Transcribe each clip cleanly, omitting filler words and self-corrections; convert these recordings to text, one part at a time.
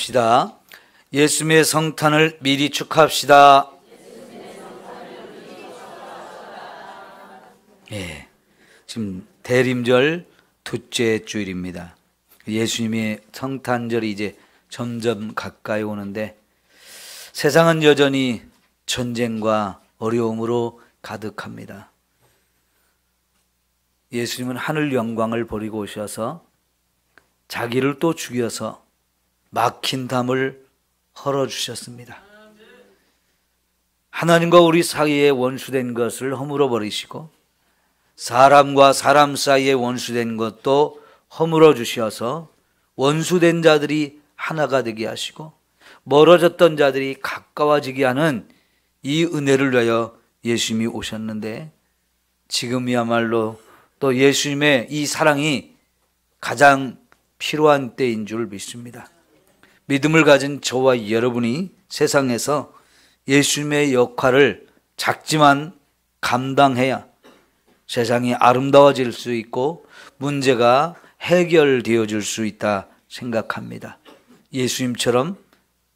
기도합시다. 예수님의 성탄을 미리 축하합시다. 지금 대림절 둘째 주일입니다. 예수님의 성탄절이 이제 점점 가까이 오는데 세상은 여전히 전쟁과 어려움으로 가득합니다. 예수님은 하늘 영광을 버리고 오셔서 자기를 또 죽여서 막힌 담을 헐어주셨습니다. 하나님과 우리 사이에 원수된 것을 허물어 버리시고 사람과 사람 사이에 원수된 것도 허물어 주셔서 원수된 자들이 하나가 되게 하시고 멀어졌던 자들이 가까워지게 하는 이 은혜를 위하여 예수님이 오셨는데 지금이야말로 또 예수님의 이 사랑이 가장 필요한 때인 줄 믿습니다. 믿음을 가진 저와 여러분이 세상에서 예수님의 역할을 작지만 감당해야 세상이 아름다워질 수 있고 문제가 해결되어질 수 있다 생각합니다. 예수님처럼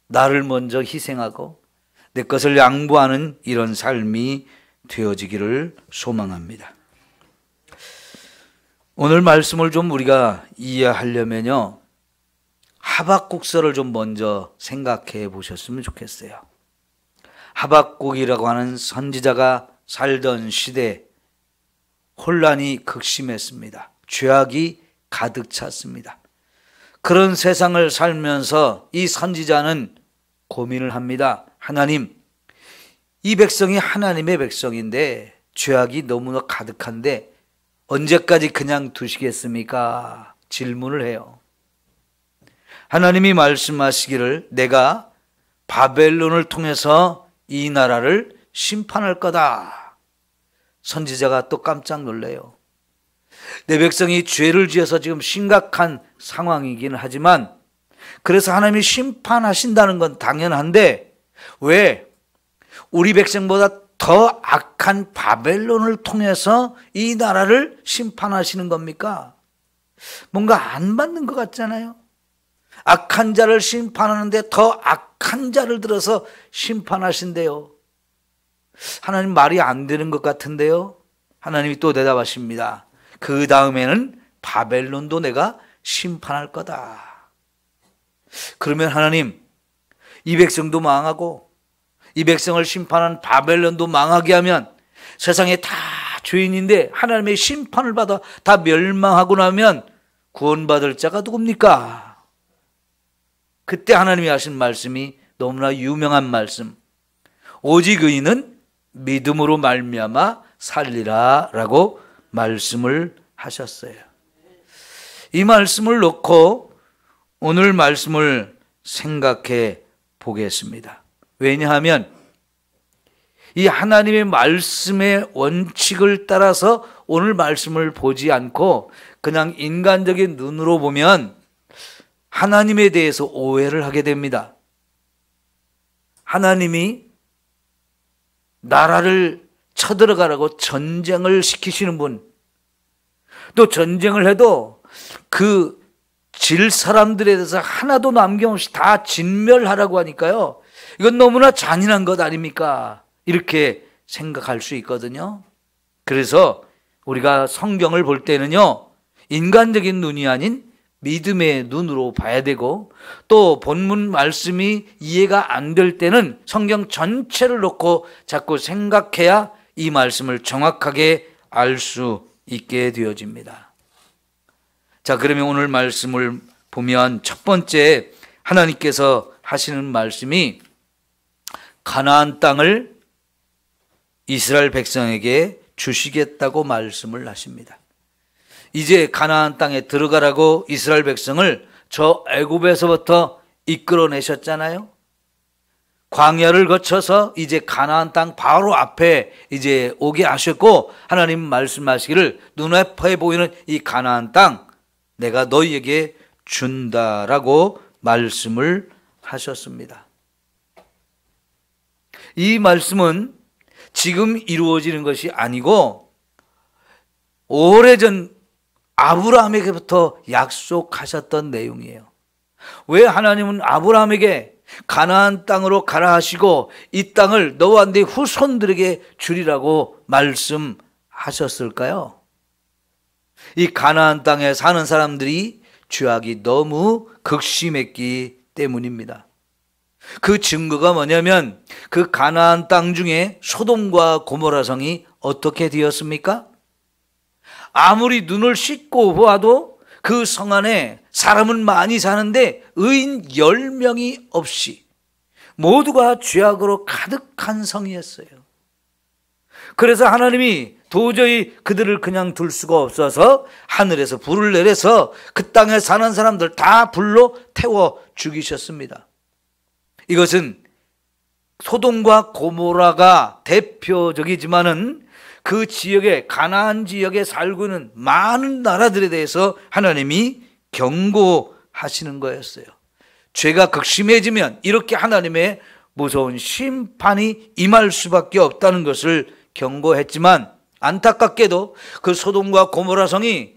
나를 먼저 희생하고 내 것을 양보하는 이런 삶이 되어지기를 소망합니다. 오늘 말씀을 좀 우리가 이해하려면요, 하박국서를 좀 먼저 생각해 보셨으면 좋겠어요. 하박국이라고 하는 선지자가 살던 시대 혼란이 극심했습니다. 죄악이 가득 찼습니다. 그런 세상을 살면서 이 선지자는 고민을 합니다. 하나님, 이 백성이 하나님의 백성인데 죄악이 너무나 가득한데 언제까지 그냥 두시겠습니까? 질문을 해요. 하나님이 말씀하시기를 내가 바벨론을 통해서 이 나라를 심판할 거다. 선지자가 또 깜짝 놀래요. 내 백성이 죄를 지어서 지금 심각한 상황이긴 하지만 그래서 하나님이 심판하신다는 건 당연한데 왜 우리 백성보다 더 악한 바벨론을 통해서 이 나라를 심판하시는 겁니까? 뭔가 안 맞는 것 같잖아요. 악한 자를 심판하는데 더 악한 자를 들어서 심판하신대요. 하나님 말이 안 되는 것 같은데요. 하나님이 또 대답하십니다. 그 다음에는 바벨론도 내가 심판할 거다. 그러면 하나님, 이 백성도 망하고 이 백성을 심판한 바벨론도 망하게 하면 세상에 다 죄인인데 하나님의 심판을 받아 다 멸망하고 나면 구원받을 자가 누굽니까? 그때 하나님이 하신 말씀이 너무나 유명한 말씀. 오직 의인은 믿음으로 말미암아 살리라 라고 말씀을 하셨어요. 이 말씀을 놓고 오늘 말씀을 생각해 보겠습니다. 왜냐하면 이 하나님의 말씀의 원칙을 따라서 오늘 말씀을 보지 않고 그냥 인간적인 눈으로 보면 하나님에 대해서 오해를 하게 됩니다. 하나님이 나라를 쳐들어가라고 전쟁을 시키시는 분, 또 전쟁을 해도 그 질 사람들에 대해서 하나도 남김없이 다 진멸하라고 하니까요, 이건 너무나 잔인한 것 아닙니까? 이렇게 생각할 수 있거든요. 그래서 우리가 성경을 볼 때는요, 인간적인 눈이 아닌 믿음의 눈으로 봐야 되고, 또 본문 말씀이 이해가 안 될 때는 성경 전체를 놓고 자꾸 생각해야 이 말씀을 정확하게 알 수 있게 되어집니다. 자, 그러면 오늘 말씀을 보면 첫 번째 하나님께서 하시는 말씀이 가나안 땅을 이스라엘 백성에게 주시겠다고 말씀을 하십니다. 이제 가나안 땅에 들어가라고 이스라엘 백성을 저 애굽에서부터 이끌어내셨잖아요. 광야를 거쳐서 이제 가나안 땅 바로 앞에 이제 오게 하셨고, 하나님 말씀하시기를 눈앞에 보이는 이 가나안 땅 내가 너희에게 준다라고 말씀을 하셨습니다. 이 말씀은 지금 이루어지는 것이 아니고 오래전 아브라함에게부터 약속하셨던 내용이에요. 왜 하나님은 아브라함에게 가나안 땅으로 가라 하시고 이 땅을 너와 네 후손들에게 주리라고 말씀하셨을까요? 이 가나안 땅에 사는 사람들이 죄악이 너무 극심했기 때문입니다. 그 증거가 뭐냐면 그 가나안 땅 중에 소돔과 고모라 성이 어떻게 되었습니까? 아무리 눈을 씻고 보아도 그 성 안에 사람은 많이 사는데 의인 10명이 없이 모두가 죄악으로 가득한 성이었어요. 그래서 하나님이 도저히 그들을 그냥 둘 수가 없어서 하늘에서 불을 내려서 그 땅에 사는 사람들 다 불로 태워 죽이셨습니다. 이것은 소돔과 고모라가 대표적이지만은 그 지역에, 가나안 지역에 살고 있는 많은 나라들에 대해서 하나님이 경고하시는 거였어요. 죄가 극심해지면 이렇게 하나님의 무서운 심판이 임할 수밖에 없다는 것을 경고했지만, 안타깝게도 그 소돔과 고모라 성이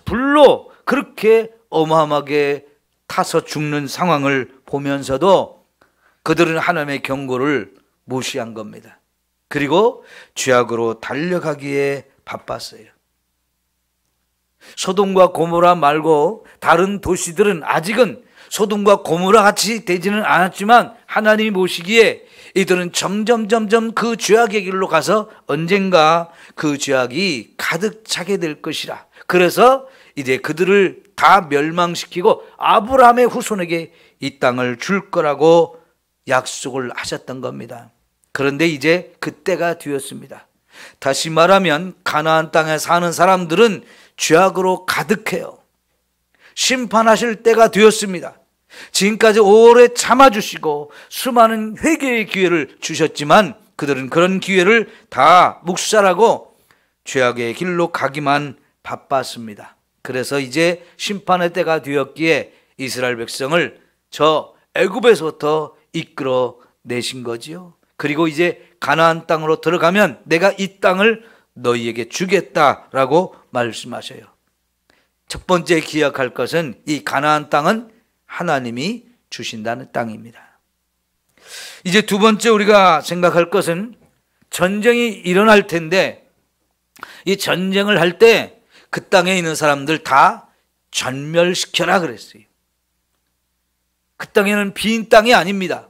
불로 그렇게 어마어마하게 타서 죽는 상황을 보면서도 그들은 하나님의 경고를 무시한 겁니다. 그리고 죄악으로 달려가기에 바빴어요. 소돔과 고모라 말고 다른 도시들은 아직은 소돔과 고모라 같이 되지는 않았지만 하나님이 보시기에 이들은 점점 그 죄악의 길로 가서 언젠가 그 죄악이 가득 차게 될 것이라. 그래서 이제 그들을 다 멸망시키고 아브라함의 후손에게 이 땅을 줄 거라고 약속을 하셨던 겁니다. 그런데 이제 그때가 되었습니다. 다시 말하면 가나안 땅에 사는 사람들은 죄악으로 가득해요. 심판하실 때가 되었습니다. 지금까지 오래 참아주시고 수많은 회개의 기회를 주셨지만 그들은 그런 기회를 다 묵살하고 죄악의 길로 가기만 바빴습니다. 그래서 이제 심판의 때가 되었기에 이스라엘 백성을 저 애굽에서부터 이끌어 내신 거지요. 그리고 이제 가나안 땅으로 들어가면 내가 이 땅을 너희에게 주겠다라고 말씀하셔요. 첫 번째 기억할 것은 이 가나안 땅은 하나님이 주신다는 땅입니다. 이제 두 번째 우리가 생각할 것은 전쟁이 일어날 텐데 이 전쟁을 할 때 그 땅에 있는 사람들 다 전멸시켜라 그랬어요. 그 땅에는 빈 땅이 아닙니다.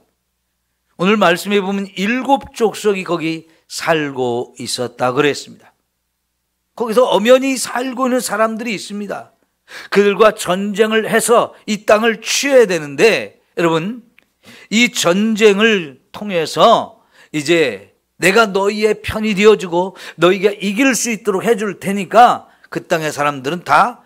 오늘 말씀해 보면 7 족속이 거기 살고 있었다 그랬습니다. 거기서 엄연히 살고 있는 사람들이 있습니다. 그들과 전쟁을 해서 이 땅을 취해야 되는데 여러분, 이 전쟁을 통해서 이제 내가 너희의 편이 되어주고 너희가 이길 수 있도록 해줄 테니까 그 땅의 사람들은 다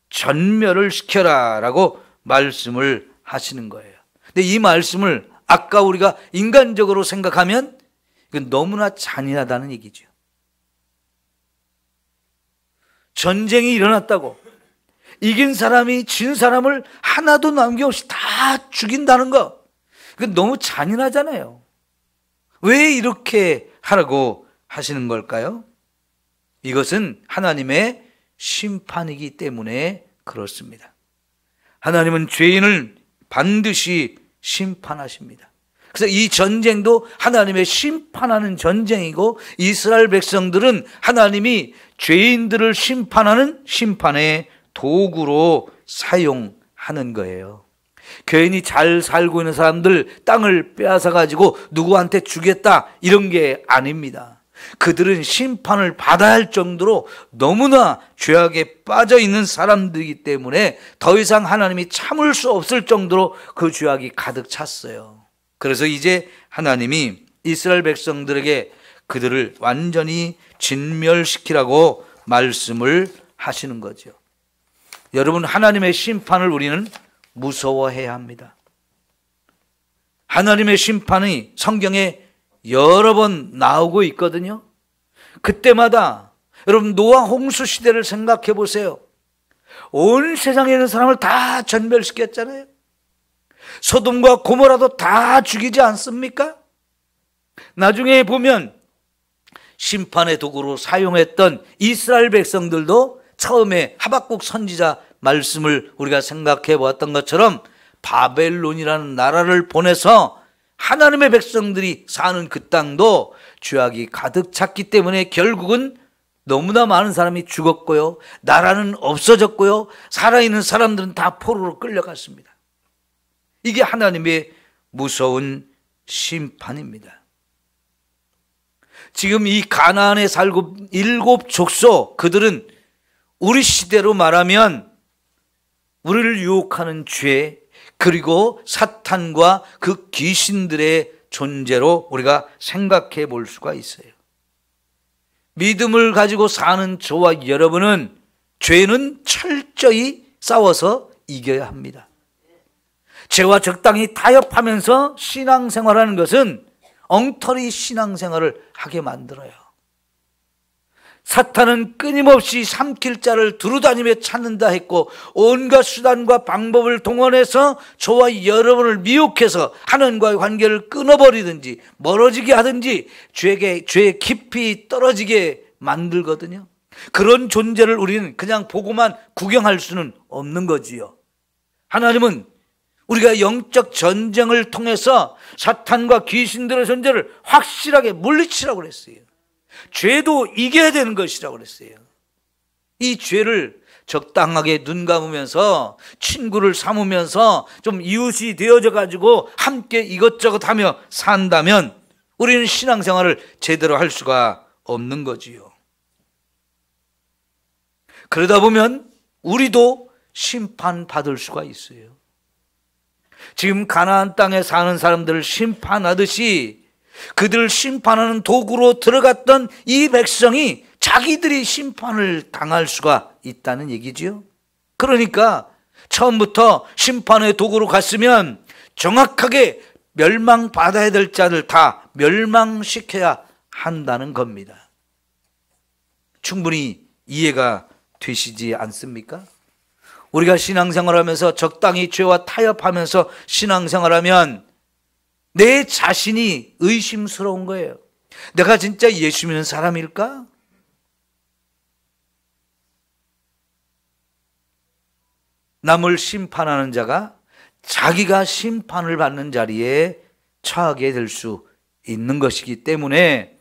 전멸을 시켜라 라고 말씀을 하시는 거예요. 근데 이 말씀을 아까 우리가 인간적으로 생각하면 이건 너무나 잔인하다는 얘기죠. 전쟁이 일어났다고 이긴 사람이 진 사람을 하나도 남김없이 다 죽인다는 거, 이건 너무 잔인하잖아요. 왜 이렇게 하라고 하시는 걸까요? 이것은 하나님의 심판이기 때문에 그렇습니다. 하나님은 죄인을 반드시 심판하십니다. 그래서 이 전쟁도 하나님의 심판하는 전쟁이고 이스라엘 백성들은 하나님이 죄인들을 심판하는 심판의 도구로 사용하는 거예요. 괜히 잘 살고 있는 사람들 땅을 빼앗아 가지고 누구한테 주겠다 이런 게 아닙니다. 그들은 심판을 받아야 할 정도로 너무나 죄악에 빠져 있는 사람들이기 때문에 더 이상 하나님이 참을 수 없을 정도로 그 죄악이 가득 찼어요. 그래서 이제 하나님이 이스라엘 백성들에게 그들을 완전히 진멸시키라고 말씀을 하시는 거죠. 여러분, 하나님의 심판을 우리는 무서워해야 합니다. 하나님의 심판이 성경에 여러 번 나오고 있거든요. 그때마다 여러분 노아 홍수 시대를 생각해 보세요. 온 세상에 있는 사람을 다 전멸시켰잖아요. 소돔과 고모라도 다 죽이지 않습니까? 나중에 보면 심판의 도구로 사용했던 이스라엘 백성들도 처음에 하박국 선지자 말씀을 우리가 생각해 보았던 것처럼 바벨론이라는 나라를 보내서 하나님의 백성들이 사는 그 땅도 죄악이 가득 찼기 때문에 결국은 너무나 많은 사람이 죽었고요, 나라는 없어졌고요, 살아있는 사람들은 다 포로로 끌려갔습니다. 이게 하나님의 무서운 심판입니다. 지금 이 가나안에 살고 7 족속, 그들은 우리 시대로 말하면 우리를 유혹하는 죄, 그리고 사탄과 그 귀신들의 존재로 우리가 생각해 볼 수가 있어요. 믿음을 가지고 사는 저와 여러분은 죄는 철저히 싸워서 이겨야 합니다. 죄와 적당히 타협하면서 신앙생활하는 것은 엉터리 신앙생활을 하게 만들어요. 사탄은 끊임없이 삼킬 자를 두루다니며 찾는다 했고, 온갖 수단과 방법을 동원해서 저와 여러분을 미혹해서 하나님과의 관계를 끊어버리든지 멀어지게 하든지 죄에 깊이 떨어지게 만들거든요. 그런 존재를 우리는 그냥 보고만 구경할 수는 없는 거지요. 하나님은 우리가 영적 전쟁을 통해서 사탄과 귀신들의 존재를 확실하게 물리치라고 그랬어요. 죄도 이겨야 되는 것이라고 그랬어요. 이 죄를 적당하게 눈 감으면서 친구를 삼으면서 좀 이웃이 되어져 가지고 함께 이것저것 하며 산다면 우리는 신앙생활을 제대로 할 수가 없는 거지요. 그러다 보면 우리도 심판받을 수가 있어요. 지금 가나안 땅에 사는 사람들을 심판하듯이 그들을 심판하는 도구로 들어갔던 이 백성이 자기들이 심판을 당할 수가 있다는 얘기죠. 그러니까 처음부터 심판의 도구로 갔으면 정확하게 멸망받아야 될 자들 다 멸망시켜야 한다는 겁니다. 충분히 이해가 되시지 않습니까? 우리가 신앙생활하면서 적당히 죄와 타협하면서 신앙생활하면 내 자신이 의심스러운 거예요. 내가 진짜 예수 믿는 사람일까? 남을 심판하는 자가 자기가 심판을 받는 자리에 처하게 될 수 있는 것이기 때문에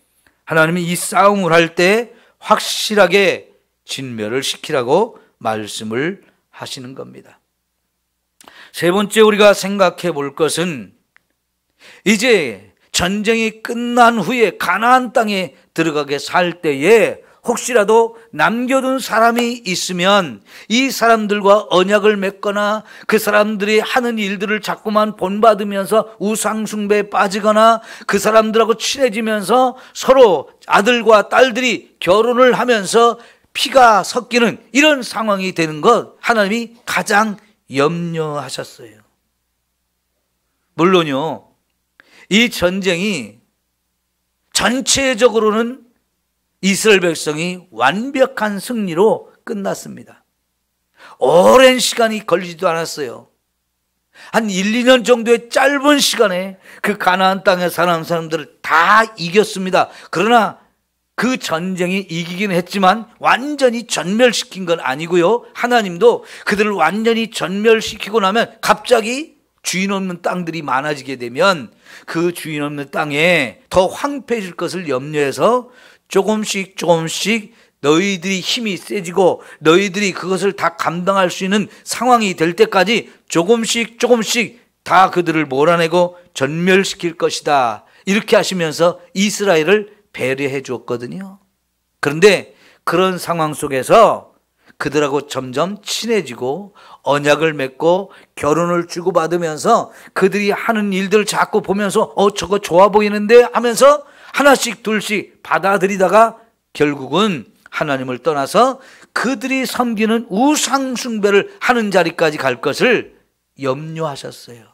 하나님이 이 싸움을 할 때 확실하게 진멸을 시키라고 말씀을 하시는 겁니다. 세 번째 우리가 생각해 볼 것은 이제 전쟁이 끝난 후에 가나안 땅에 들어가게 살 때에 혹시라도 남겨둔 사람이 있으면 이 사람들과 언약을 맺거나 그 사람들이 하는 일들을 자꾸만 본받으면서 우상숭배에 빠지거나 그 사람들하고 친해지면서 서로 아들과 딸들이 결혼을 하면서 피가 섞이는 이런 상황이 되는 것 하나님이 가장 염려하셨어요. 물론요, 이 전쟁이 전체적으로는 이스라엘 백성이 완벽한 승리로 끝났습니다. 오랜 시간이 걸리지도 않았어요. 한 1, 2년 정도의 짧은 시간에 그 가나안 땅에 사는 사람들을 다 이겼습니다. 그러나 그 전쟁이 이기긴 했지만 완전히 전멸시킨 건 아니고요, 하나님도 그들을 완전히 전멸시키고 나면 갑자기 주인 없는 땅들이 많아지게 되면 그 주인 없는 땅에 더 황폐해질 것을 염려해서 조금씩 너희들이 힘이 세지고 너희들이 그것을 다 감당할 수 있는 상황이 될 때까지 조금씩 다 그들을 몰아내고 전멸시킬 것이다, 이렇게 하시면서 이스라엘을 배려해 주었거든요. 그런데 그런 상황 속에서 그들하고 점점 친해지고 언약을 맺고 결혼을 주고받으면서 그들이 하는 일들을 자꾸 보면서 저거 좋아 보이는데 하면서 하나씩 둘씩 받아들이다가 결국은 하나님을 떠나서 그들이 섬기는 우상 숭배를 하는 자리까지 갈 것을 염려하셨어요.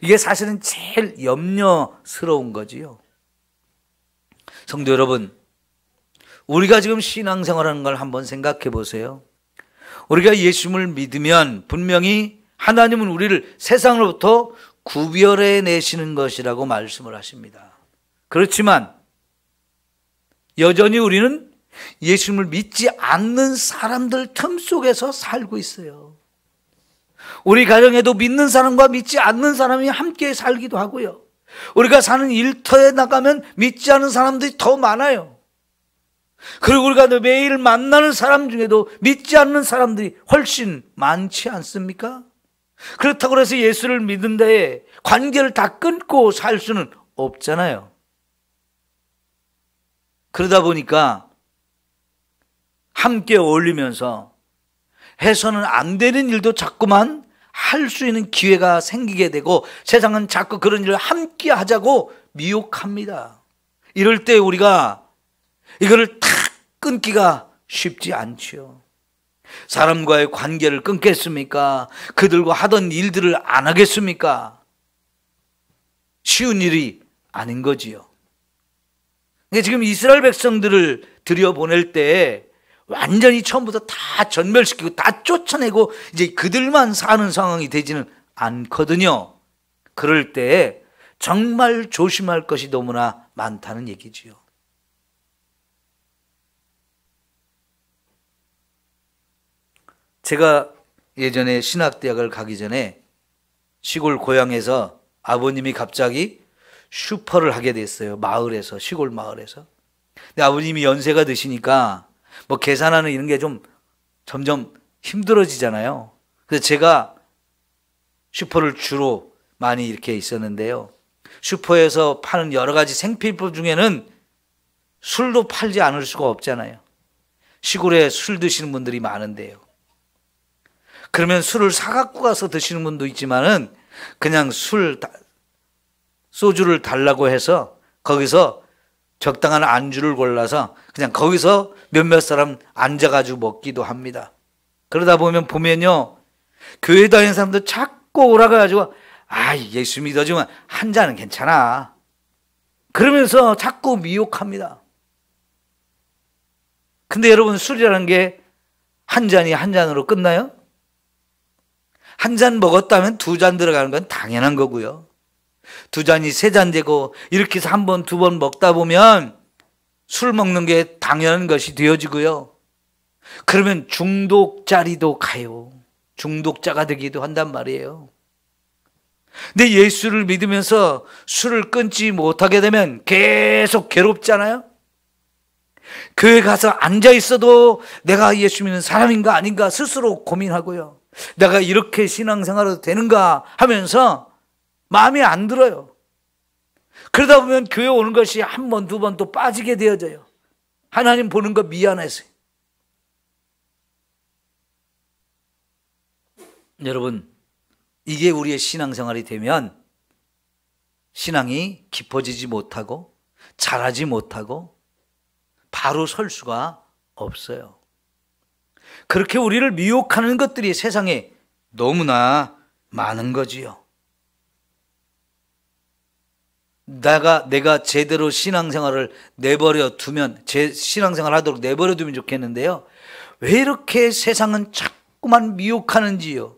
이게 사실은 제일 염려스러운 거지요. 성도 여러분, 우리가 지금 신앙생활하는 걸 한번 생각해 보세요. 우리가 예수님을 믿으면 분명히 하나님은 우리를 세상으로부터 구별해 내시는 것이라고 말씀을 하십니다. 그렇지만 여전히 우리는 예수님을 믿지 않는 사람들 틈 속에서 살고 있어요. 우리 가정에도 믿는 사람과 믿지 않는 사람이 함께 살기도 하고요. 우리가 사는 일터에 나가면 믿지 않는 사람들이 더 많아요. 그리고 우리가 매일 만나는 사람 중에도 믿지 않는 사람들이 훨씬 많지 않습니까? 그렇다고 해서 예수를 믿는데 관계를 다 끊고 살 수는 없잖아요. 그러다 보니까 함께 어울리면서 해서는 안 되는 일도 자꾸만 할 수 있는 기회가 생기게 되고 세상은 자꾸 그런 일을 함께 하자고 미혹합니다. 이럴 때 우리가 이거를 탁 끊기가 쉽지 않지요. 사람과의 관계를 끊겠습니까? 그들과 하던 일들을 안 하겠습니까? 쉬운 일이 아닌 거지요. 근데 지금 이스라엘 백성들을 들여보낼 때 완전히 처음부터 다 전멸시키고 다 쫓아내고 이제 그들만 사는 상황이 되지는 않거든요. 그럴 때 정말 조심할 것이 너무나 많다는 얘기지요. 제가 예전에 신학대학을 가기 전에 시골 고향에서 아버님이 갑자기 슈퍼를 하게 됐어요. 마을에서, 시골 마을에서. 근데 아버님이 연세가 드시니까 뭐 계산하는 이런 게 좀 점점 힘들어지잖아요. 그래서 제가 슈퍼를 주로 많이 이렇게 있었는데요. 슈퍼에서 파는 여러 가지 생필품 중에는 술도 팔지 않을 수가 없잖아요. 시골에 술 드시는 분들이 많은데요. 그러면 술을 사갖고 가서 드시는 분도 있지만은 그냥 소주를 달라고 해서 거기서 적당한 안주를 골라서 그냥 거기서 몇몇 사람 앉아가지고 먹기도 합니다. 그러다 보면요, 교회 다니는 사람들 자꾸 오라가지고 예수 믿어주면 한 잔은 괜찮아. 그러면서 자꾸 미혹합니다. 근데 여러분, 술이라는 게 한 잔이 한 잔으로 끝나요? 한 잔 먹었다면 두 잔 들어가는 건 당연한 거고요. 두 잔이 세 잔 되고 이렇게 해서 한 번, 두 번 먹다 보면 술 먹는 게 당연한 것이 되어지고요. 그러면 중독자리도 가요. 중독자가 되기도 한단 말이에요. 근데 예수를 믿으면서 술을 끊지 못하게 되면 계속 괴롭잖아요. 교회 가서 앉아 있어도 내가 예수 믿는 사람인가 아닌가 스스로 고민하고요. 내가 이렇게 신앙생활해도 되는가 하면서 마음에 안 들어요. 그러다 보면 교회 오는 것이 한 번, 두 번 또 빠지게 되어져요. 하나님 보는 거 미안해서요. 여러분, 이게 우리의 신앙생활이 되면 신앙이 깊어지지 못하고 자라지 못하고 바로 설 수가 없어요. 그렇게 우리를 미혹하는 것들이 세상에 너무나 많은 거지요. 내가 제대로 신앙생활을 내버려 두면, 제 신앙생활 하도록 내버려 두면 좋겠는데요. 왜 이렇게 세상은 자꾸만 미혹하는지요.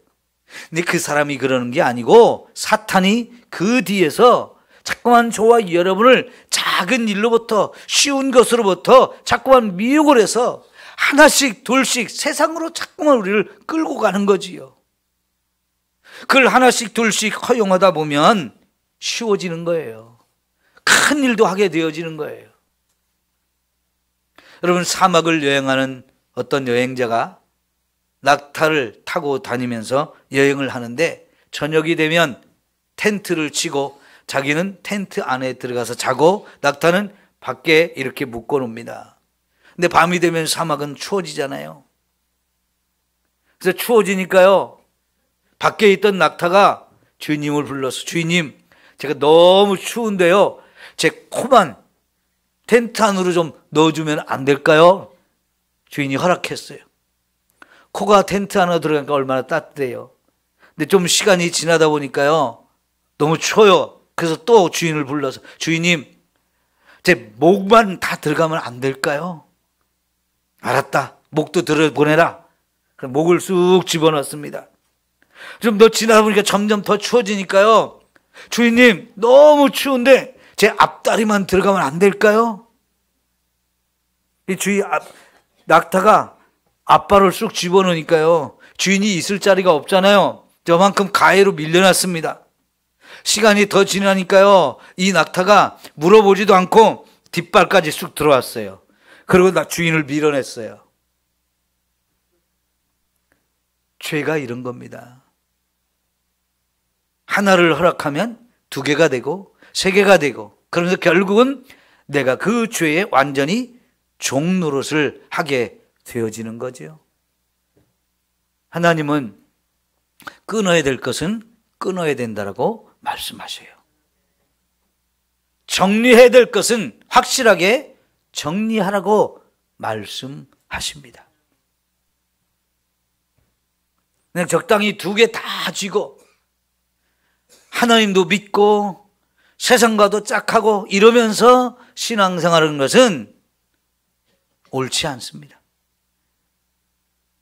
근데 그 사람이 그러는 게 아니고 사탄이 그 뒤에서 자꾸만 저와 여러분을 작은 일로부터, 쉬운 것으로부터 자꾸만 미혹을 해서 하나씩 둘씩 세상으로 자꾸만 우리를 끌고 가는 거지요. 그걸 하나씩 둘씩 허용하다 보면 쉬워지는 거예요. 큰 일도 하게 되어지는 거예요. 여러분, 사막을 여행하는 어떤 여행자가 낙타를 타고 다니면서 여행을 하는데 저녁이 되면 텐트를 치고 자기는 텐트 안에 들어가서 자고 낙타는 밖에 이렇게 묶어 놓습니다. 근데 밤이 되면 사막은 추워지잖아요. 그래서 추워지니까요, 밖에 있던 낙타가 주인님을 불러서, 주인님, 제가 너무 추운데요, 제 코만 텐트 안으로 좀 넣어주면 안 될까요? 주인이 허락했어요. 코가 텐트 안으로 들어가니까 얼마나 따뜻해요. 근데 좀 시간이 지나다 보니까요, 너무 추워요. 그래서 또 주인을 불러서, 주인님, 제 목만 다 들어가면 안 될까요? 알았다. 목도 들어보내라. 그럼 목을 쑥 집어넣습니다. 좀 더 지나다 보니까 점점 더 추워지니까요, 주인님, 너무 추운데 제 앞다리만 들어가면 안 될까요? 이 낙타가 앞발을 쑥 집어넣으니까요, 주인이 있을 자리가 없잖아요. 저만큼 가해로 밀려났습니다. 시간이 더 지나니까요, 이 낙타가 물어보지도 않고 뒷발까지 쑥 들어왔어요. 그리고 나 주인을 밀어냈어요. 죄가 이런 겁니다. 하나를 허락하면 두 개가 되고 세 개가 되고, 그러면서 결국은 내가 그 죄에 완전히 종 노릇을 하게 되어지는 거죠. 하나님은 끊어야 될 것은 끊어야 된다라고 말씀하셔요. 정리해야 될 것은 확실하게 정리하라고 말씀하십니다. 그냥 적당히 두 개 다 쥐고 하나님도 믿고 세상과도 짝하고 이러면서 신앙생활하는 것은 옳지 않습니다.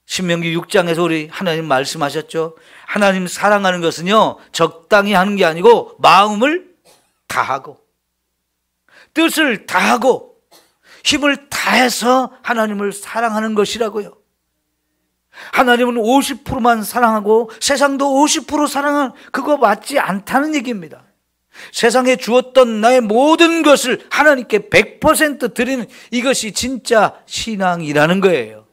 신명기 6장에서 우리 하나님 말씀하셨죠. 하나님 사랑하는 것은요, 적당히 하는 게 아니고 마음을 다하고 뜻을 다하고 힘을 다해서 하나님을 사랑하는 것이라고요. 하나님은 50%만 사랑하고 세상도 50% 사랑하는, 그거 맞지 않다는 얘기입니다. 세상에 주었던 나의 모든 것을 하나님께 100% 드리는, 이것이 진짜 신앙이라는 거예요.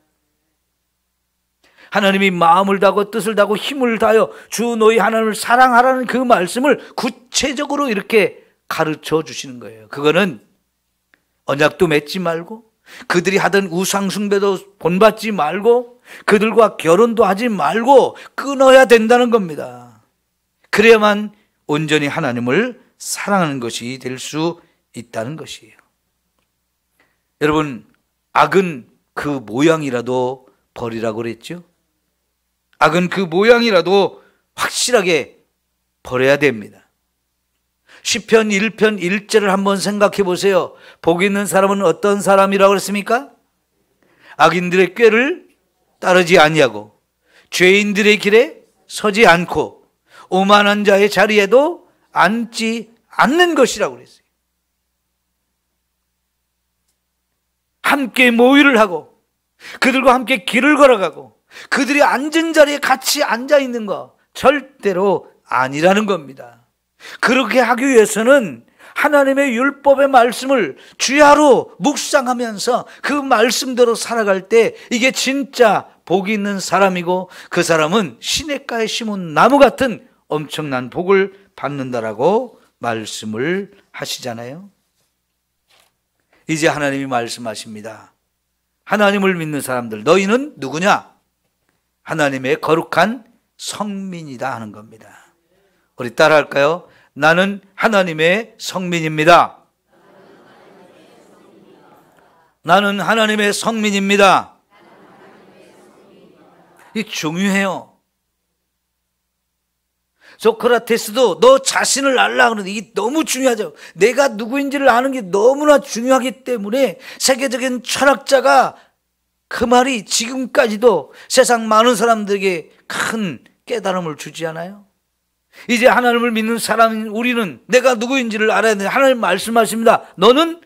하나님이 마음을 다하고 뜻을 다하고 힘을 다하여 주 너희 하나님을 사랑하라는 그 말씀을 구체적으로 이렇게 가르쳐 주시는 거예요. 그거는 언약도 맺지 말고 그들이 하던 우상 숭배도 본받지 말고 그들과 결혼도 하지 말고 끊어야 된다는 겁니다. 그래야만 온전히 하나님을 사랑하는 것이 될 수 있다는 것이에요. 여러분, 악은 그 모양이라도 버리라고 그랬죠. 악은 그 모양이라도 확실하게 버려야 됩니다. 시편 1편 1절을 한번 생각해 보세요. 복 있는 사람은 어떤 사람이라고 그랬습니까? 악인들의 꾀를 따르지 아니하고 죄인들의 길에 서지 않고 오만한 자의 자리에도 앉지 않는 것이라고 그랬어요. 함께 모의를 하고 그들과 함께 길을 걸어가고 그들이 앉은 자리에 같이 앉아 있는 거 절대로 아니라는 겁니다. 그렇게 하기 위해서는 하나님의 율법의 말씀을 주야로 묵상하면서 그 말씀대로 살아갈 때 이게 진짜 복이 있는 사람이고 그 사람은 시냇가에 심은 나무 같은 엄청난 복을 받는다라고 말씀을 하시잖아요. 이제 하나님이 말씀하십니다. 하나님을 믿는 사람들, 너희는 누구냐? 하나님의 거룩한 성민이다 하는 겁니다. 우리 따라할까요? 나는 하나님의 성민입니다. 나는 하나님의 성민입니다. 이게 중요해요. 소크라테스도 너 자신을 알라 그러는데 이게 너무 중요하죠. 내가 누구인지를 아는 게 너무나 중요하기 때문에 세계적인 철학자가 그 말이 지금까지도 세상 많은 사람들에게 큰 깨달음을 주지 않아요? 이제 하나님을 믿는 사람인 우리는 내가 누구인지를 알아야 되는데 하나님 말씀하십니다. 너는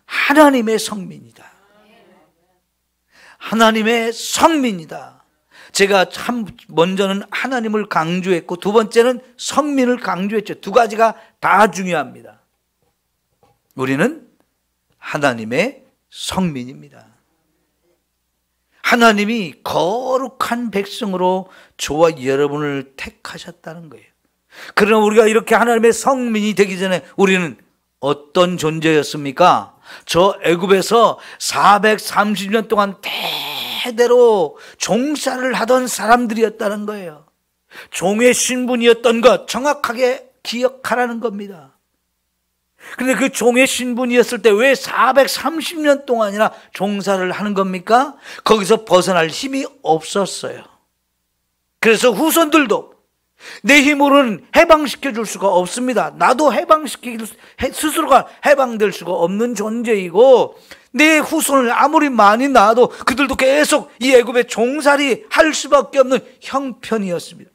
하나님의 성민이다. 하나님의 성민이다. 제가 참 먼저는 하나님을 강조했고 두 번째는 성민을 강조했죠. 두 가지가 다 중요합니다. 우리는 하나님의 성민입니다. 하나님이 거룩한 백성으로 저와 여러분을 택하셨다는 거예요. 그러나 우리가 이렇게 하나님의 성민이 되기 전에 우리는 어떤 존재였습니까? 저 애굽에서 430년 동안 대대로 종살을 하던 사람들이었다는 거예요. 종의 신분이었던 것 정확하게 기억하라는 겁니다. 그런데 그 종의 신분이었을 때 왜 430년 동안이나 종살을 하는 겁니까? 거기서 벗어날 힘이 없었어요. 그래서 후손들도 내 힘으로는 해방시켜 줄 수가 없습니다. 나도 스스로가 해방될 수가 없는 존재이고 내 후손을 아무리 많이 낳아도 그들도 계속 이 애굽의 종살이 할 수밖에 없는 형편이었습니다.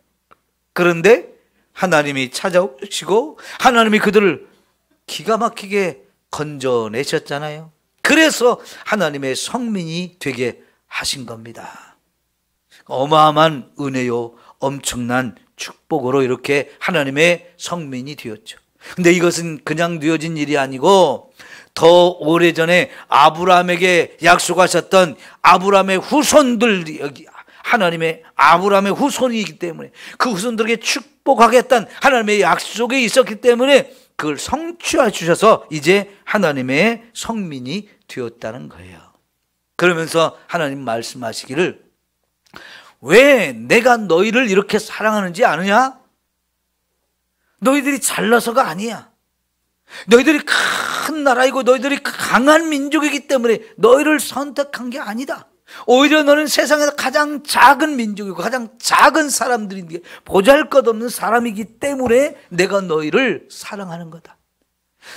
그런데 하나님이 찾아오시고 하나님이 그들을 기가 막히게 건져내셨잖아요. 그래서 하나님의 성민이 되게 하신 겁니다. 어마어마한 은혜요, 엄청난 축복으로 이렇게 하나님의 성민이 되었죠. 근데 이것은 그냥 되어진 일이 아니고 더 오래전에 아브라함에게 약속하셨던 아브라함의 후손들, 여기 하나님의 아브라함의 후손이기 때문에 그 후손들에게 축복하겠다는 하나님의 약속이 있었기 때문에 그걸 성취해 주셔서 이제 하나님의 성민이 되었다는 거예요. 그러면서 하나님 말씀하시기를 왜 내가 너희를 이렇게 사랑하는지 아느냐? 너희들이 잘나서가 아니야. 너희들이 큰 나라이고 너희들이 강한 민족이기 때문에 너희를 선택한 게 아니다. 오히려 너는 세상에서 가장 작은 민족이고 가장 작은 사람들인데 보잘것없는 사람이기 때문에 내가 너희를 사랑하는 거다.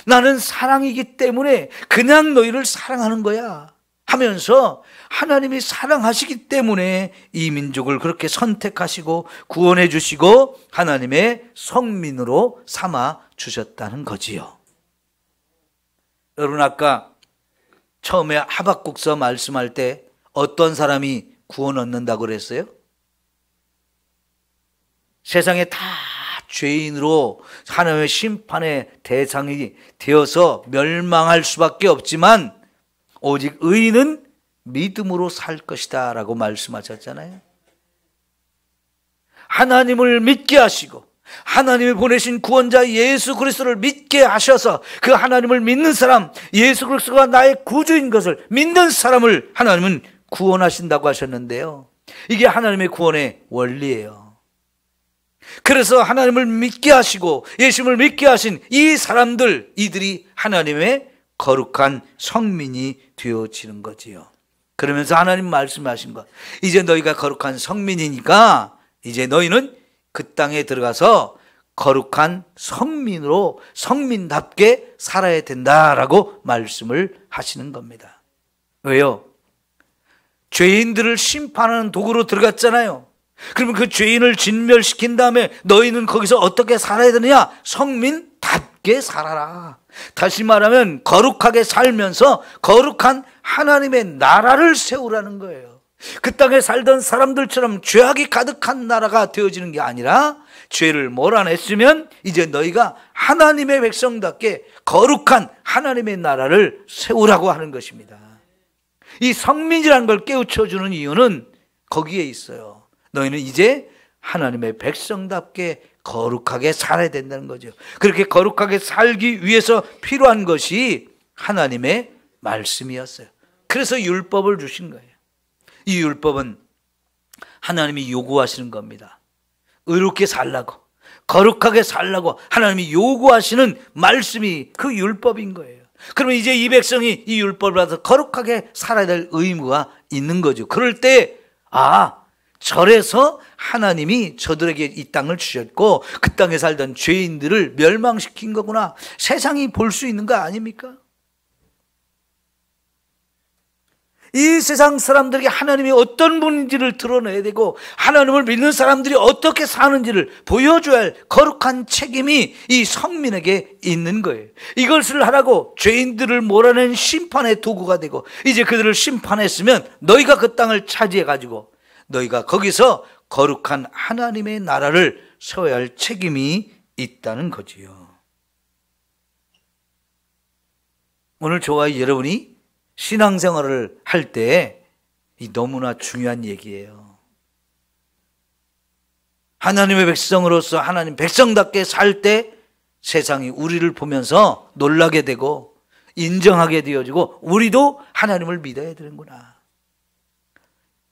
나는 사랑이기 때문에 그냥 너희를 사랑하는 거야 하면서 하나님이 사랑하시기 때문에 이 민족을 그렇게 선택하시고 구원해 주시고 하나님의 성민으로 삼아 주셨다는 거지요. 여러분, 아까 처음에 하박국서 말씀할 때 어떤 사람이 구원 얻는다고 그랬어요? 세상에 다 죄인으로 하나님의 심판의 대상이 되어서 멸망할 수밖에 없지만 오직 의인은 믿음으로 살 것이다 라고 말씀하셨잖아요. 하나님을 믿게 하시고 하나님이 보내신 구원자 예수 그리스도를 믿게 하셔서 그 하나님을 믿는 사람, 예수 그리스도가 나의 구주인 것을 믿는 사람을 하나님은 구원하신다고 하셨는데요, 이게 하나님의 구원의 원리예요. 그래서 하나님을 믿게 하시고 예수님을 믿게 하신 이 사람들, 이들이 하나님의 거룩한 성민이 되어지는 거지요. 그러면서 하나님 말씀하신 것, 이제 너희가 거룩한 성민이니까 이제 너희는 그 땅에 들어가서 거룩한 성민으로 성민답게 살아야 된다라고 말씀을 하시는 겁니다. 왜요? 죄인들을 심판하는 도구로 들어갔잖아요. 그러면 그 죄인을 진멸시킨 다음에 너희는 거기서 어떻게 살아야 되느냐? 성민답게 살아라. 다시 말하면 거룩하게 살면서 거룩한 하나님의 나라를 세우라는 거예요. 그 땅에 살던 사람들처럼 죄악이 가득한 나라가 되어지는 게 아니라 죄를 몰아냈으면 이제 너희가 하나님의 백성답게 거룩한 하나님의 나라를 세우라고 하는 것입니다. 이 성민이라는 걸 깨우쳐주는 이유는 거기에 있어요. 너희는 이제 하나님의 백성답게 거룩하게 살아야 된다는 거죠. 그렇게 거룩하게 살기 위해서 필요한 것이 하나님의 말씀이었어요. 그래서 율법을 주신 거예요. 이 율법은 하나님이 요구하시는 겁니다. 의롭게 살라고, 거룩하게 살라고 하나님이 요구하시는 말씀이 그 율법인 거예요. 그러면 이제 이 백성이 이 율법을 받아서 거룩하게 살아야 될 의무가 있는 거죠. 그럴 때 절에서 하나님이 저들에게 이 땅을 주셨고 그 땅에 살던 죄인들을 멸망시킨 거구나, 세상이 볼 수 있는 거 아닙니까? 이 세상 사람들에게 하나님이 어떤 분인지를 드러내야 되고 하나님을 믿는 사람들이 어떻게 사는지를 보여줘야 할 거룩한 책임이 이 성민에게 있는 거예요. 이것을 하라고 죄인들을 몰아낸 심판의 도구가 되고 이제 그들을 심판했으면 너희가 그 땅을 차지해가지고 너희가 거기서 거룩한 하나님의 나라를 세워야 할 책임이 있다는 거지요. 오늘 저와 여러분이 신앙생활을 할 때 너무나 중요한 얘기예요. 하나님의 백성으로서 하나님 백성답게 살 때 세상이 우리를 보면서 놀라게 되고 인정하게 되어지고 우리도 하나님을 믿어야 되는구나.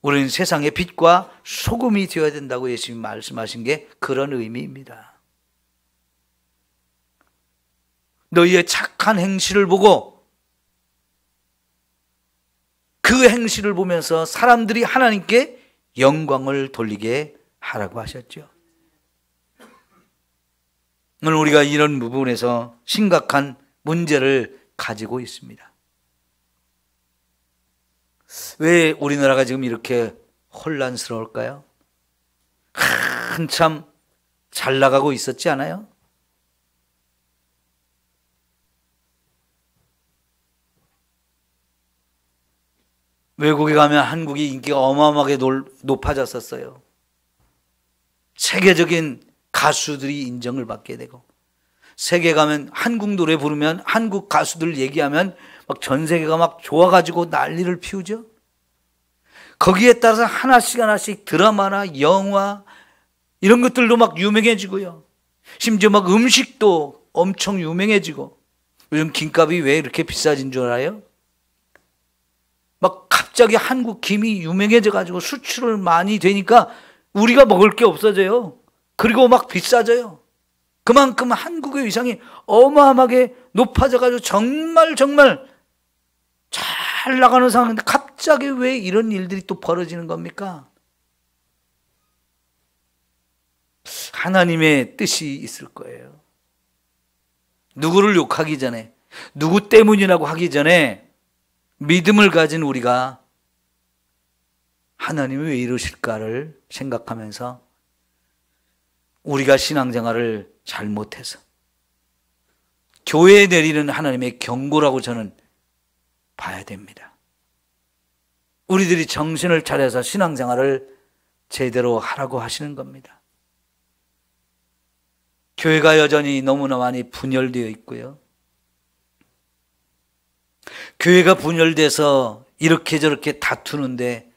우리는 세상의 빛과 소금이 되어야 된다고 예수님이 말씀하신 게 그런 의미입니다. 너희의 착한 행실을 보고 그 행실을 보면서 사람들이 하나님께 영광을 돌리게 하라고 하셨죠. 오늘 우리가 이런 부분에서 심각한 문제를 가지고 있습니다. 왜 우리나라가 지금 이렇게 혼란스러울까요? 한참 잘 나가고 있었지 않아요? 외국에 가면 한국이 인기가 어마어마하게 높아졌었어요. 세계적인 가수들이 인정을 받게 되고, 세계 가면 한국 노래 부르면 한국 가수들 얘기하면 막 전 세계가 막 좋아가지고 난리를 피우죠. 거기에 따라서 하나씩 하나씩 드라마나 영화 이런 것들도 막 유명해지고요. 심지어 막 음식도 엄청 유명해지고. 요즘 김값이 왜 이렇게 비싸진 줄 알아요? 막 갑자기 한국 김이 유명해져 가지고 수출을 많이 되니까 우리가 먹을 게 없어져요. 그리고 막 비싸져요. 그만큼 한국의 위상이 어마어마하게 높아져 가지고 정말 잘 나가는 상황인데 갑자기 왜 이런 일들이 또 벌어지는 겁니까? 하나님의 뜻이 있을 거예요. 누구를 욕하기 전에, 누구 때문이라고 하기 전에 믿음을 가진 우리가 하나님이 왜 이러실까를 생각하면서 우리가 신앙생활을 잘못해서 교회에 내리는 하나님의 경고라고 저는 봐야 됩니다. 우리들이 정신을 차려서 신앙생활을 제대로 하라고 하시는 겁니다. 교회가 여전히 너무나 많이 분열되어 있고요. 교회가 분열돼서 이렇게 저렇게 다투는데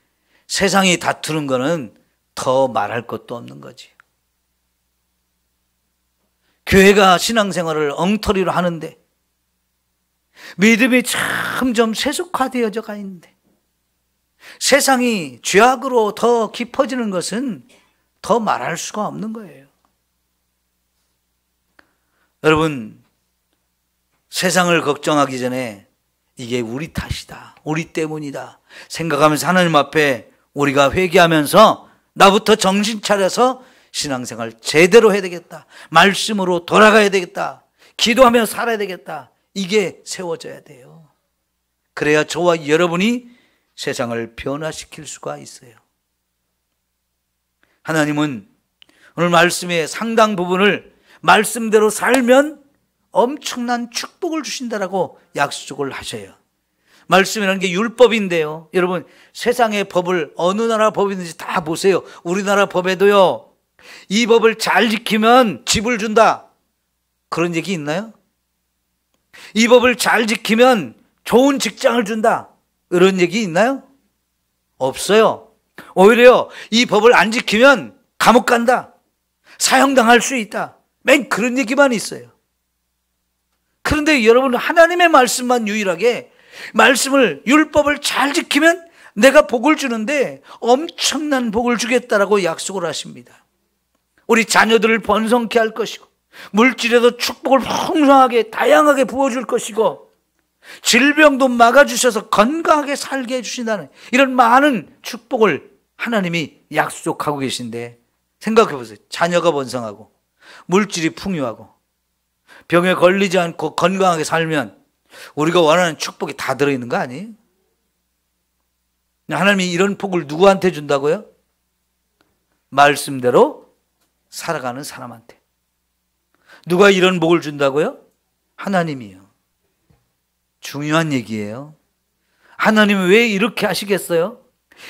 세상이 다투는 거는 더 말할 것도 없는 거지. 교회가 신앙생활을 엉터리로 하는데 믿음이 점점 세속화되어져 가 있는데 세상이 죄악으로 더 깊어지는 것은 더 말할 수가 없는 거예요. 여러분, 세상을 걱정하기 전에 이게 우리 탓이다, 우리 때문이다 생각하면서 하나님 앞에 우리가 회개하면서 나부터 정신 차려서 신앙생활 제대로 해야 되겠다, 말씀으로 돌아가야 되겠다, 기도하며 살아야 되겠다, 이게 세워져야 돼요. 그래야 저와 여러분이 세상을 변화시킬 수가 있어요. 하나님은 오늘 말씀의 상당 부분을 말씀대로 살면 엄청난 축복을 주신다라고 약속을 하셔요. 말씀이라는 게 율법인데요, 여러분 세상의 법을 어느 나라 법이든지 다 보세요. 우리나라 법에도요, 이 법을 잘 지키면 집을 준다, 그런 얘기 있나요? 이 법을 잘 지키면 좋은 직장을 준다, 이런 얘기 있나요? 없어요. 오히려 이 법을 안 지키면 감옥 간다, 사형당할 수 있다, 맨 그런 얘기만 있어요. 그런데 여러분, 하나님의 말씀만 유일하게 말씀을, 율법을 잘 지키면 내가 복을 주는데 엄청난 복을 주겠다라고 약속을 하십니다. 우리 자녀들을 번성케 할 것이고, 물질에도 축복을 풍성하게 다양하게 부어줄 것이고, 질병도 막아주셔서 건강하게 살게 해주신다는 이런 많은 축복을 하나님이 약속하고 계신데, 생각해 보세요. 자녀가 번성하고 물질이 풍요하고 병에 걸리지 않고 건강하게 살면 우리가 원하는 축복이 다 들어있는 거 아니에요? 하나님이 이런 복을 누구한테 준다고요? 말씀대로 살아가는 사람한테. 누가 이런 복을 준다고요? 하나님이요. 중요한 얘기예요. 하나님은 왜 이렇게 하시겠어요?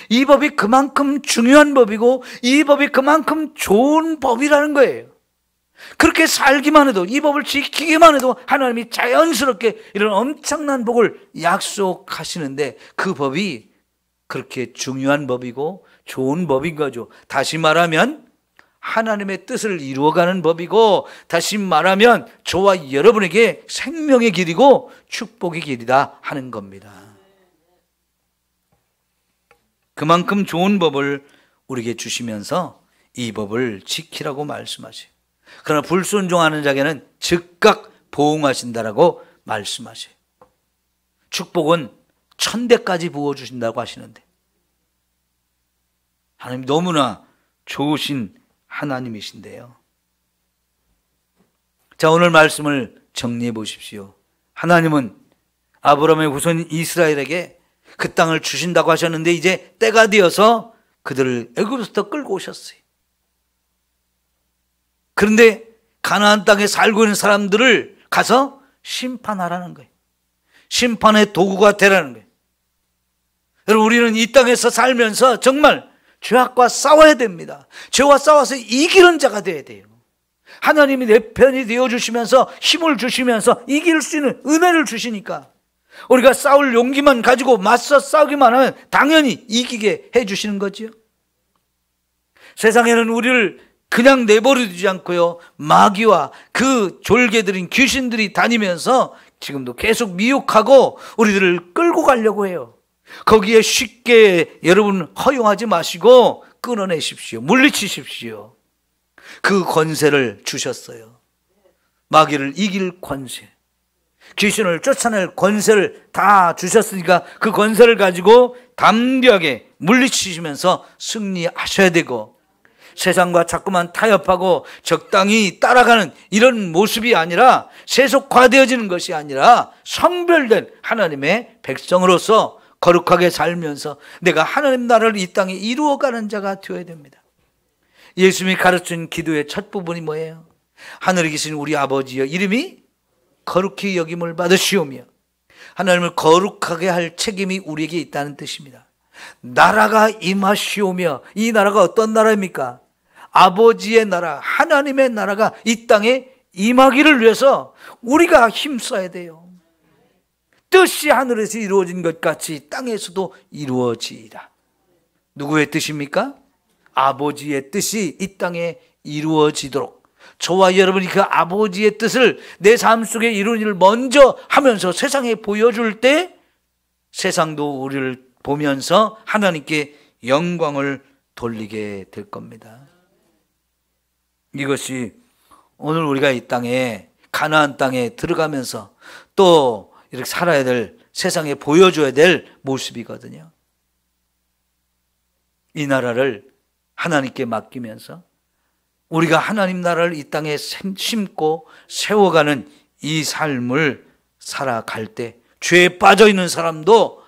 이 법이 그만큼 중요한 법이고 이 법이 그만큼 좋은 법이라는 거예요. 그렇게 살기만 해도, 이 법을 지키기만 해도 하나님이 자연스럽게 이런 엄청난 복을 약속하시는데, 그 법이 그렇게 중요한 법이고 좋은 법인 거죠. 다시 말하면 하나님의 뜻을 이루어가는 법이고, 다시 말하면 저와 여러분에게 생명의 길이고 축복의 길이다 하는 겁니다. 그만큼 좋은 법을 우리에게 주시면서 이 법을 지키라고 말씀하세요. 그러나 불순종하는 자에게는 즉각 보응하신다라고 말씀하세요. 축복은 1000배까지 부어주신다고 하시는데, 하나님 너무나 좋으신 하나님이신데요. 자, 오늘 말씀을 정리해 보십시오. 하나님은 아브라함의 후손인 이스라엘에게 그 땅을 주신다고 하셨는데, 이제 때가 되어서 그들을 애굽에서 끌고 오셨어요. 그런데 가나안 땅에 살고 있는 사람들을 가서 심판하라는 거예요. 심판의 도구가 되라는 거예요. 여러분, 우리는 이 땅에서 살면서 정말 죄악과 싸워야 됩니다. 죄와 싸워서 이기는 자가 되어야 돼요. 하나님이 내 편이 되어주시면서 힘을 주시면서 이길 수 있는 은혜를 주시니까 우리가 싸울 용기만 가지고 맞서 싸우기만 하면 당연히 이기게 해주시는 거지요. 세상에는 우리를 그냥 내버려두지 않고요, 마귀와 그 졸개들인 귀신들이 다니면서 지금도 계속 미혹하고 우리들을 끌고 가려고 해요. 거기에 쉽게 여러분 허용하지 마시고 끊어내십시오. 물리치십시오. 그 권세를 주셨어요. 마귀를 이길 권세, 귀신을 쫓아낼 권세를 다 주셨으니까 그 권세를 가지고 담대하게 물리치시면서 승리하셔야 되고, 세상과 자꾸만 타협하고 적당히 따라가는 이런 모습이 아니라, 세속화되어지는 것이 아니라 성별된 하나님의 백성으로서 거룩하게 살면서 내가 하나님 나라를 이 땅에 이루어가는 자가 되어야 됩니다. 예수님이 가르친 기도의 첫 부분이 뭐예요? 하늘에 계신 우리 아버지여, 이름이 거룩히 여김을 받으시오며, 하나님을 거룩하게 할 책임이 우리에게 있다는 뜻입니다. 나라가 임하시오며, 이 나라가 어떤 나라입니까? 아버지의 나라, 하나님의 나라가 이 땅에 임하기를 위해서 우리가 힘써야 돼요. 뜻이 하늘에서 이루어진 것 같이 땅에서도 이루어지이다. 누구의 뜻입니까? 아버지의 뜻이 이 땅에 이루어지도록, 저와 여러분이 그 아버지의 뜻을 내 삶 속에 이루는 일을 먼저 하면서 세상에 보여줄 때 세상도 우리를 보면서 하나님께 영광을 돌리게 될 겁니다. 이것이 오늘 우리가 이 땅에, 가나안 땅에 들어가면서 또 이렇게 살아야 될, 세상에 보여줘야 될 모습이거든요. 이 나라를 하나님께 맡기면서 우리가 하나님 나라를 이 땅에 심고 세워가는 이 삶을 살아갈 때, 죄에 빠져 있는 사람도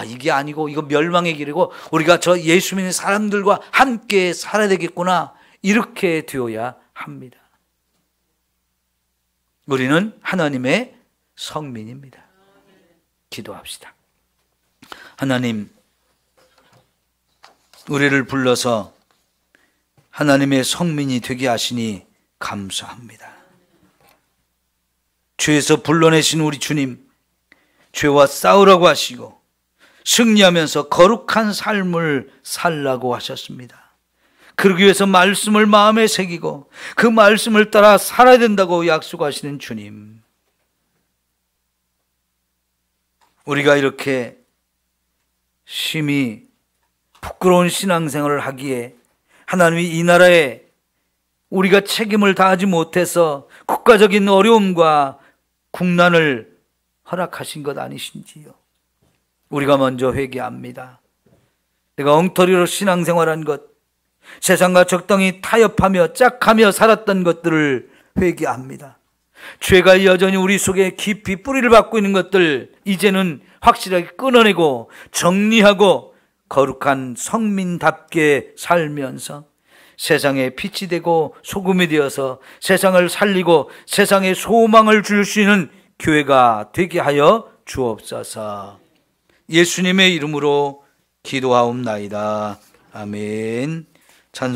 이게 아니고 이거 멸망의 길이고 우리가 저 예수 믿는 사람들과 함께 살아야 되겠구나, 이렇게 되어야 합니다. 우리는 하나님의 성민입니다. 기도합시다. 하나님, 우리를 불러서 하나님의 성민이 되게 하시니 감사합니다. 죄에서 불러내신 우리 주님, 죄와 싸우라고 하시고 승리하면서 거룩한 삶을 살라고 하셨습니다. 그러기 위해서 말씀을 마음에 새기고 그 말씀을 따라 살아야 된다고 약속하시는 주님, 우리가 이렇게 심히 부끄러운 신앙생활을 하기에 하나님이 이 나라에 우리가 책임을 다하지 못해서 국가적인 어려움과 국난을 허락하신 것 아니신지요? 우리가 먼저 회개합니다. 내가 엉터리로 신앙생활한 것, 세상과 적당히 타협하며 짝하며 살았던 것들을 회개합니다. 죄가 여전히 우리 속에 깊이 뿌리를 받고 있는 것들, 이제는 확실하게 끊어내고 정리하고 거룩한 성민답게 살면서 세상에 빛이 되고 소금이 되어서 세상을 살리고 세상에 소망을 줄 수 있는 교회가 되게 하여 주옵소서. 예수님의 이름으로 기도하옵나이다. 아멘. 찬송